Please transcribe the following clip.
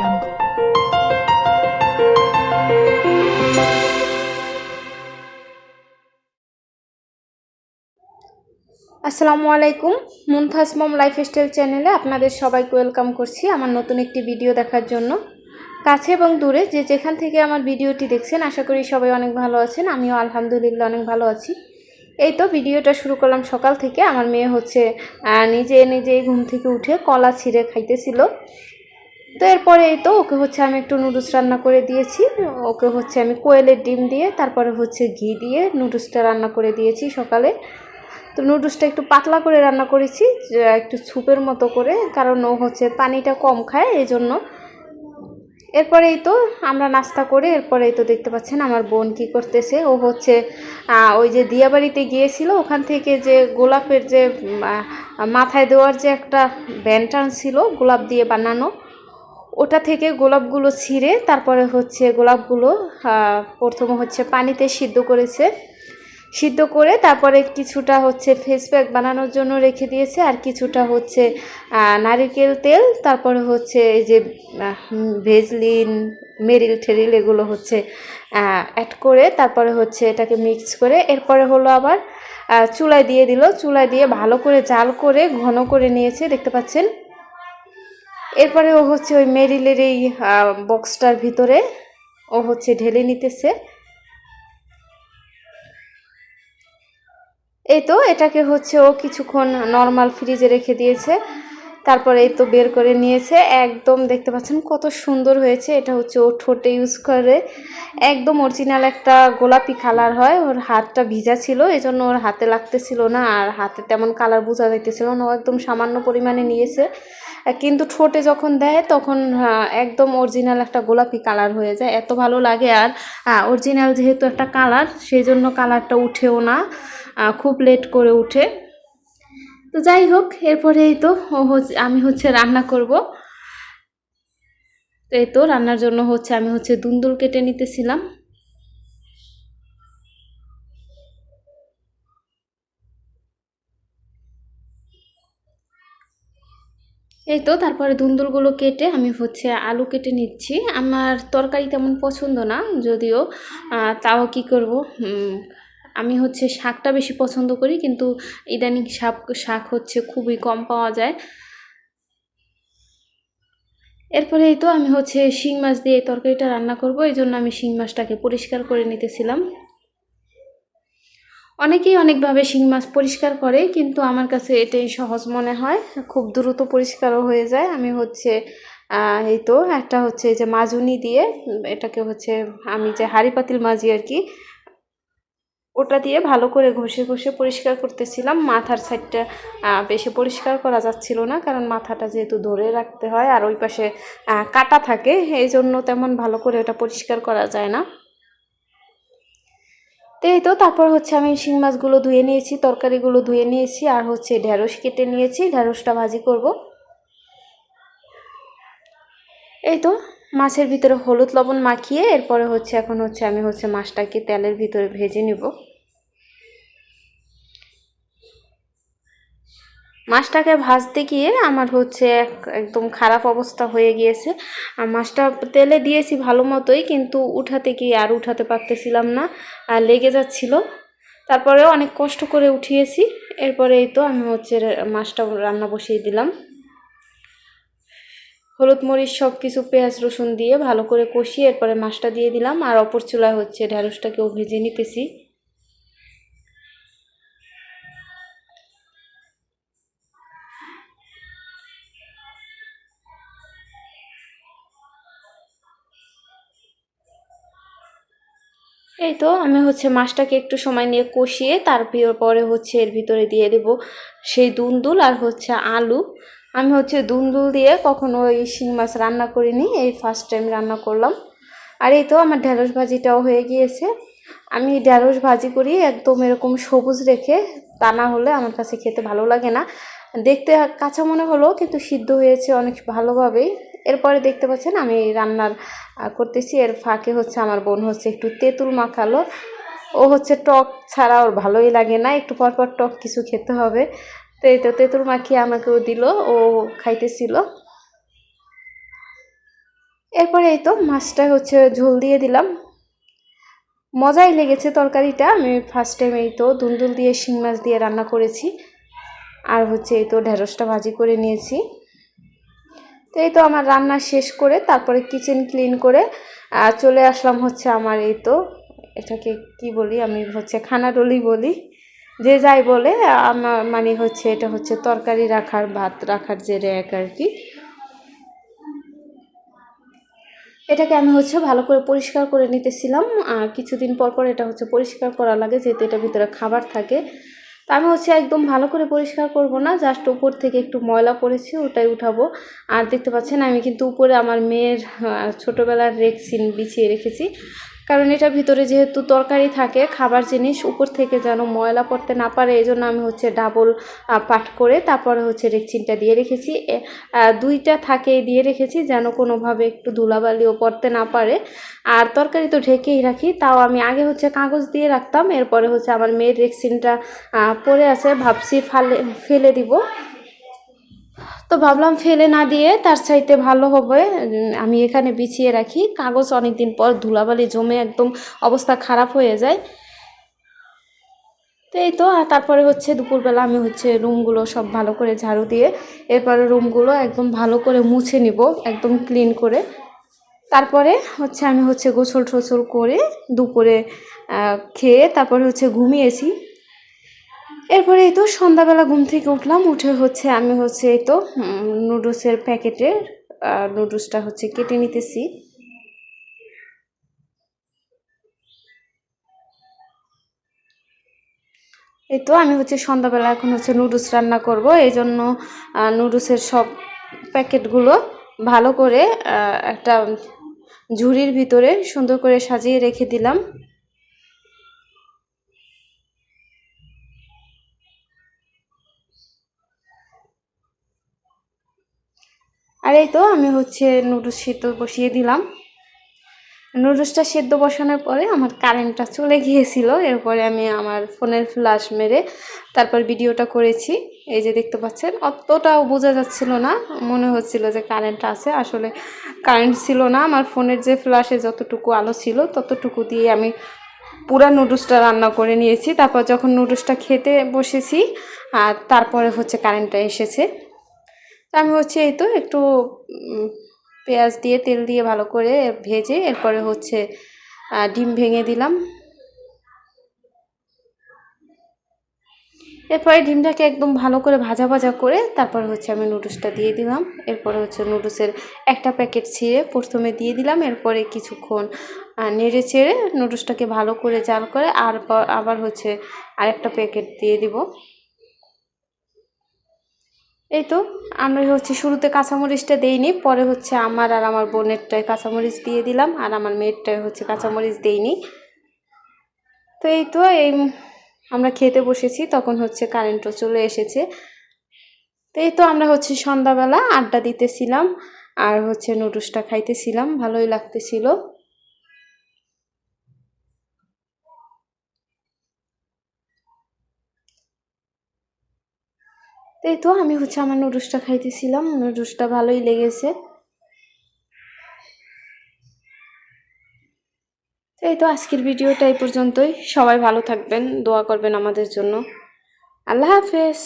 jungle. আসসালামু আলাইকুম। মুনতাজ মম lifestyle চ্যানেলে আপনাদের সবাইকে ওয়েলকাম করছি আমার নতুন একটি ভিডিও দেখার জন্য। কাছে এবং দূরে যে যেখান থেকে আমার ভিডিওটি দেখছেন আশা করি সবাই অনেক ভালো আছেন। আমিও আলহামদুলিল্লাহ অনেক ভালো আছি। এই তো ভিডিওটা শুরু করলাম সকাল থেকে। আমার মেয়ে হচ্ছে নিজেই ঘুম থেকে উঠে কলা ছিঁড়ে খাইতেছিল। তো এরপরে এই তো ওকে হচ্ছে আমি একটু নুডলস রান্না করে দিয়েছি। ওকে হচ্ছে আমি কোয়েলের ডিম দিয়ে তারপরে হচ্ছে ঘি দিয়ে নুডলসটা রান্না করে দিয়েছি সকালে। তো নুডলসটা একটু পাতলা করে রান্না করেছি, একটু স্যুপের মতো করে, কারণ ও হচ্ছে পানিটা কম খায় এই জন্য। এরপরেই তো আমরা নাস্তা করে এরপরেই তো দেখতে পাচ্ছেন আমার বোন কি করতেছে। ও হচ্ছে ওই যে দিয়াবাড়িতে গিয়েছিল, ওখান থেকে যে গোলাপের যে মাথায় দেওয়ার যে একটা ব্যান্ড ছিল গোলাপ দিয়ে বানানো, ওটা থেকে গোলাপগুলো ছিঁড়ে তারপরে হচ্ছে গোলাপগুলো প্রথমে হচ্ছে পানিতে সিদ্ধ করে তারপরে কিছুটা হচ্ছে ফেস প্যাক বানানোর জন্য রেখে দিয়েছে, আর কিছুটা হচ্ছে নারিকেল তেল, তারপরে হচ্ছে এই যে ভেজলিন মেরিল টেরিল এগুলো হচ্ছে অ্যাড করে তারপরে হচ্ছে এটাকে মিক্স করে এরপরে হলো আবার চুলায় দিয়ে দিল। চুলায় দিয়ে ভালো করে জাল করে ঘন করে নিয়েছে দেখতে পাচ্ছেন। এরপরে ও হচ্ছে ওই মেরিলের এই বক্সটার ভিতরে ও হচ্ছে ঢেলে নিতেছে। এই তো এটাকে হচ্ছে ও কিছুক্ষণ নর্মাল ফ্রিজে রেখে দিয়েছে, তারপরে এই তো বের করে নিয়েছে। একদম দেখতে পাচ্ছেন কত সুন্দর হয়েছে। এটা হচ্ছে ও ঠোঁটে ইউজ করে, একদম অরিজিনাল একটা গোলাপি কালার হয়। ওর হাতটা ভিজা ছিল এজন্য ওর হাতে লাগতেছিল না, আর হাতে তেমন কালার বোঝা যাইতেছিল না। ও একদম সামান্য পরিমাণে নিয়েছে, কিন্তু ঠোঁটে যখন দেয় তখন একদম অরিজিনাল একটা গোলাপি কালার হয়ে যায়, এত ভালো লাগে। আর অরিজিনাল যেহেতু একটা কালার সেই জন্য কালারটা উঠেও না, খুব লেট করে উঠে। তো যাই হোক, এরপরে এই তো আমি হচ্ছে রান্না করব। তো এই তো রান্নার জন্য হচ্ছে আমি হচ্ছে দুন্দুল কেটে নিতেছিলাম। এই তো তারপরে দুন্দুলগুলো কেটে আমি হচ্ছে আলু কেটে নিচ্ছি। আমার তরকারি তেমন পছন্দ না যদিও, তাও কি করব, আমি হচ্ছে শাকটা বেশি পছন্দ করি, কিন্তু ইদানিং শাক হচ্ছে খুবই কম পাওয়া যায়। এরপরে এই তো আমি হচ্ছে শিং মাছ দিয়ে এই তরকারিটা রান্না করব, এই জন্য আমি শিং মাছটাকে পরিষ্কার করে নিতেছিলাম। অনেকেই অনেকভাবে শিং মাছ পরিষ্কার করে, কিন্তু আমার কাছে এটাই সহজ মনে হয়, খুব দ্রুত পরিষ্কারও হয়ে যায়। আমি হচ্ছে এই তো একটা হচ্ছে যে মাজুনি দিয়ে এটাকে হচ্ছে আমি যে হাঁড়ি পাতিল মাজি আর কি, ওটা দিয়ে ভালো করে ঘষে ঘষে পরিষ্কার করতেছিলাম। মাথার সাইডটা বেশি পরিষ্কার করা যাচ্ছিল না, কারণ মাথাটা যেহেতু ধরে রাখতে হয় আর ওই পাশে কাটা থাকে, এই জন্য তেমন ভালো করে ওটা পরিষ্কার করা যায় না। তো এই তো তারপর হচ্ছে আমি শিং মাছগুলো ধুয়ে নিয়েছি, তরকারিগুলো ধুয়ে নিয়েছি, আর হচ্ছে ঢেঁড়স কেটে নিয়েছি, ঢেঁড়সটা ভাজি করব। এই তো মাছের ভিতরে হলুদ লবণ মাখিয়ে এরপরে হচ্ছে এখন হচ্ছে আমি হচ্ছে মাছটাকে তেলের ভিতরে ভেজে নিব। মাছটাকে ভাজতে গিয়ে আমার হচ্ছে একদম খারাপ অবস্থা হয়ে গিয়েছে। আর মাছটা তেলে দিয়েছি ভালো মতোই, কিন্তু উঠাতে গিয়ে আর উঠাতে পারতেছিলাম না, আর লেগে যাচ্ছিল। তারপরেও অনেক কষ্ট করে উঠিয়েছি। এরপরে এই তো আমি হচ্ছে মাছটা রান্না বসিয়ে দিলাম। হলুদ মরিচ সব কিছু পেঁয়াজ রসুন দিয়ে ভালো করে কষিয়ে এরপরে মাছটা দিয়ে দিলাম, আর অপর চুলায় হচ্ছে ঢেঁড়সটাকেও ভেজে নিতেছি। এই তো আমি হচ্ছে মাছটাকে একটু সময় নিয়ে কষিয়ে তারপরে হচ্ছে এর ভিতরে দিয়ে দেব সেই দুন্দুল আর হচ্ছে আলু। আমি হচ্ছে দুন্দুল দিয়ে কখনো এই শিং মাছ রান্না করিনি, এই ফার্স্ট টাইম রান্না করলাম। আর এই তো আমার ঢেঁড়স ভাজিটাও হয়ে গিয়েছে। আমি ঢেঁড়স ভাজি করি একদম এরকম সবুজ রেখে, তা না হলে আমার কাছে খেতে ভালো লাগে না। দেখতে কাঁচা মনে হলো কিন্তু সিদ্ধ হয়েছে অনেক ভালোভাবেই। এরপরে দেখতে পাচ্ছেন আমি রান্নার করতেছি, এর ফাঁকে হচ্ছে আমার বোন হচ্ছে একটু তেঁতুল মাখালো। ও হচ্ছে টক ছাড়া ওর ভালোই লাগে না, একটু পরপর টক কিছু খেতে হবে। তো এই তো তেঁতুল মাখিয়ে আমাকেও দিল, ও খাইতেছিল। এরপরে এই তো মাছটা হচ্ছে ঝোল দিয়ে দিলাম। মজাই লেগেছে তরকারিটা। আমি ফার্স্ট টাইম এই তো দুন্দুল দিয়ে শিং মাছ দিয়ে রান্না করেছি, আর হচ্ছে এই তো ঢেঁড়সটা ভাজি করে নিয়েছি। তো এই তো আমার রান্না শেষ করে তারপরে কিচেন ক্লিন করে চলে আসলাম হচ্ছে আমার এই তো এটাকে কি বলি, আমি হচ্ছে খানাডলি বলি, যে যাই বলে, আমার মানে হচ্ছে এটা হচ্ছে তরকারি রাখার ভাত রাখার যে র্যাক আর কি। এটাকে আমি হচ্ছে ভালো করে পরিষ্কার করে নিতেছিলাম, আর কিছুদিন পর পর এটা হচ্ছে পরিষ্কার করা লাগে যেহেতু এটার ভিতরে খাবার থাকে। তা আমি হচ্ছে একদম ভালো করে পরিষ্কার করব না, জাস্ট উপর থেকে একটু ময়লা পড়েছে ওটাই উঠাবো। আর দেখতে পাচ্ছেন আমি কিন্তু উপরে আমার মেয়ের ছোটোবেলার রেক্সিন বিছিয়ে রেখেছি, কারণ এটার ভিতরে যেহেতু তরকারি থাকে খাবার জিনিস, উপর থেকে যেন ময়লা পড়তে না পারে এই জন্য আমি হচ্ছে ডাবল পাট করে তারপরে হচ্ছে রেক্সিনটা দিয়ে রেখেছি। দুইটা থাকে দিয়ে রেখেছি যেন কোনোভাবে একটু ধুলাবালিও পড়তে না পারে। আর তরকারি তো ঢেকেই রাখি, তাও আমি আগে হচ্ছে কাগজ দিয়ে রাখতাম, এরপরে হচ্ছে আমার মেয়ের রেক্সিনটা পড়ে আছে, ভাবছি ফেলে দিব। তো ভাবলাম ফেলে না দিয়ে তার চাইতে ভালো হবে আমি এখানে বিছিয়ে রাখি, কাগজ অনেক দিন পর ধুলাবালি জমে একদম অবস্থা খারাপ হয়ে যায়। তো এই তো তারপরে হচ্ছে দুপুরবেলা আমি হচ্ছে রুমগুলো সব ভালো করে ঝাড়ু দিয়ে এরপরে রুমগুলো একদম ভালো করে মুছে নিব, একদম ক্লিন করে। তারপরে হচ্ছে আমি হচ্ছে গোসল টোসল করে দুপুরে খেয়ে তারপরে হচ্ছে ঘুমিয়েছি। এরপরে এই তো সন্ধ্যাবেলা ঘুম থেকে উঠলাম, উঠে হচ্ছে আমি হচ্ছে এই তো নুডলসের প্যাকেটের নুডলসটা হচ্ছে কেটে নিতেছি। এই তো আমি হচ্ছে সন্ধ্যাবেলা এখন হচ্ছে নুডলস রান্না করব, এই জন্য নুডলসের সব প্যাকেটগুলো ভালো করে একটা ঝুড়ির ভিতরে সুন্দর করে সাজিয়ে রেখে দিলাম। আর এই তো আমি হচ্ছে নুডলস সিদ্ধ বসিয়ে দিলাম। নুডলসটা সেদ্ধ বসানোর পরে আমার কারেন্টটা চলে গিয়েছিল, এরপরে আমি আমার ফোনের ফ্ল্যাশ মেরে তারপর ভিডিওটা করেছি। এই যে দেখতে পাচ্ছেন অতটাও বোঝা যাচ্ছিল না, মনে হচ্ছিল যে কারেন্ট আছে, আসলে কারেন্ট ছিল না। আমার ফোনের যে ফ্ল্যাশে যতটুকু আলো ছিল ততটুকু দিয়ে আমি পুরা নুডলসটা রান্না করে নিয়েছি। তারপর যখন নুডলসটা খেতে বসেছি আর তারপরে হচ্ছে কারেন্টটা এসেছে। তো আমি হচ্ছে এই তো একটু পেঁয়াজ দিয়ে তেল দিয়ে ভালো করে ভেজে এরপরে হচ্ছে ডিম ভেঙে দিলাম। এরপরে ডিমটাকে একদম ভালো করে ভাজা ভাজা করে তারপরে হচ্ছে আমি নুডলসটা দিয়ে দিলাম। এরপরে হচ্ছে নুডলসের একটা প্যাকেট ছিঁড়ে প্রথমে দিয়ে দিলাম, এরপরে কিছুক্ষণ নেড়ে চেড়ে নুডলসটাকে ভালো করে জাল করে আবার হচ্ছে আরেকটা প্যাকেট দিয়ে দিব। এই তো আমরা হচ্ছে শুরুতে কাঁচামরিচটা দেইনি, পরে হচ্ছে আমার আর আমার বোনেরটায় কাঁচামরিচ দিয়ে দিলাম, আর আমার মেয়েরটায় হচ্ছে কাঁচামরিচ দেইনি। তো এই তো আমরা খেতে বসেছি তখন হচ্ছে কারেন্টও চলে এসেছে। তো এই তো আমরা হচ্ছে সন্ধ্যাবেলা আড্ডা দিতেছিলাম আর হচ্ছে নুডলসটা খাইতেছিলাম, ভালোই লাগতেছিল। তো এই তো আমি হচ্ছে আমার নুডলসটা খাইতেছিলাম, নুডলসটা ভালোই লেগেছে। তো এই তো আজকের ভিডিওটা এই পর্যন্তই, সবাই ভালো থাকবেন, দোয়া করবেন আমাদের জন্য। আল্লাহ হাফেজ।